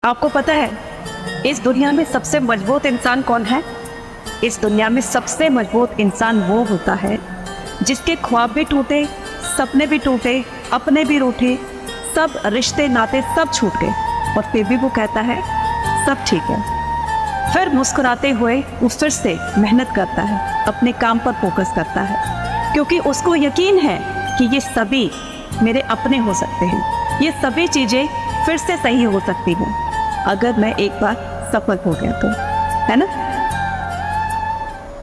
आपको पता है इस दुनिया में सबसे मजबूत इंसान कौन है? इस दुनिया में सबसे मजबूत इंसान वो होता है जिसके ख्वाब भी टूटे, सपने भी टूटे, अपने भी रूठे, सब रिश्ते नाते सब छूट गए और फिर भी वो कहता है सब ठीक है। फिर मुस्कुराते हुए वो फिर से मेहनत करता है, अपने काम पर फोकस करता है, क्योंकि उसको यकीन है कि ये सभी मेरे अपने हो सकते हैं, ये सभी चीज़ें फिर से सही हो सकती हैं अगर मैं एक बार सफल हो गया तो, है ना।